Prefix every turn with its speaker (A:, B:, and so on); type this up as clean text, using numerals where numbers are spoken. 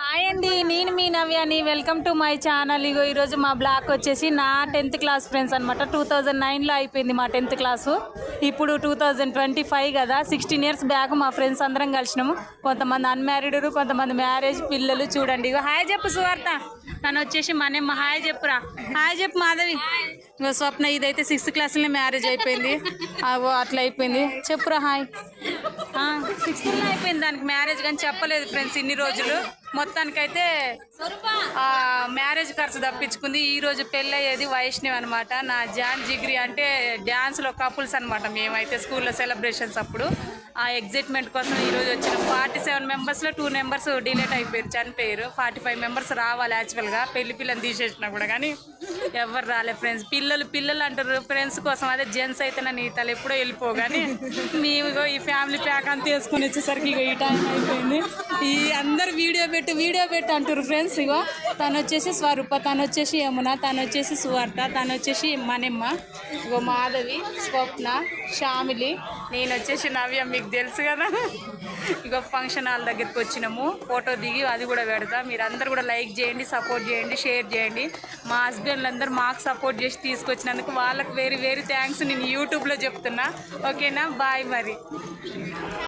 A: Hi అండి, నేను మీ నవ్యాని. Welcome to my channel. ఈరోజు మా బ్లాక్ వచ్చేసి నా 10th క్లాస్ ఫ్రెండ్స్ అనమాట. 2009లో అయిపోయింది మా 10th క్లాసు. ఇప్పుడు 2025 కదా. 16 ఇయర్స్ బ్యాక్ మా ఫ్రెండ్స్ అందరం కలిసినాము. కొంతమంది అన్మ్యారీడ్, కొంతమంది మ్యారేజ్ పిల్లలు. చూడండి, హాయ్ చెప్పు సువార్త. తను వచ్చేసి మనమ్మ. హాయ్ చెప్పురా. హాయ్ చెప్పు మాధవి. స్వప్న ఇదైతే 6th క్లాస్లోనే మ్యారేజ్ అయిపోయింది. అట్లా అయిపోయింది. చెప్పురా హాయ్. 16లో అయిపోయింది దానికి మ్యారేజ్, కానీ చెప్పలేదు ఫ్రెండ్స్ ఇన్ని రోజులు. మొత్తానికైతే మ్యారేజ్ ఖర్చు తప్పించుకుంది. ఈ రోజు పెళ్ళి అయ్యేది వైష్ణవి అనమాట. నా జాన్ జిగ్రీ అంటే డ్యాన్స్లో కపుల్స్ అనమాట. మేమైతే స్కూల్లో సెలబ్రేషన్స్ అప్పుడు ఆ ఎగ్జైట్మెంట్ కోసం ఈరోజు వచ్చిన 47 మెంబర్స్లో 2 మెంబర్స్ డిలేట్ అయిపోయారు, చనిపోయారు. 45 మెంబర్స్ రావాలి యాక్చువల్గా, పెళ్లి పిల్లని తీసేసినా కూడా, కానీ ఎవరు రాలే ఫ్రెండ్స్. పిల్లలు అంటారు ఫ్రెండ్స్ కోసం. అదే జెంట్స్ అయితే నన్ను ఈ తల ఎప్పుడో వెళ్ళిపోగాని మేము ఈ ఫ్యామిలీ ప్యాక్ అంతా వేసుకొని వచ్చేసరికి ఈ టైం అయిపోయింది. ఈ అందరు వీడియో పెట్టు అంటారు ఫ్రెండ్స్. తను వచ్చేసి స్వరూప, తను వచ్చేసి యమున, తను వచ్చేసి సువార్త, తను వచ్చేసి మనమ్మ, మాధవి, స్వప్న, శ్యామిలి, నేను వచ్చేసి నవ్య. మీకు తెలుసు కదా. ఫంక్షన్ హాల్ దగ్గరికి వచ్చినాము. ఫోటో దిగి అది కూడా పెడతా. మీరు అందరు కూడా లైక్ చేయండి, సపోర్ట్ చేయండి, షేర్ చేయండి. మా హస్బెండ్లు అందరూ మాకు సపోర్ట్ చేసి తీసుకొచ్చినందుకు వాళ్ళకి వెరీ వెరీ థ్యాంక్స్ నేను యూట్యూబ్లో చెప్తున్నా. ఓకేనా, బాయ్ మరి.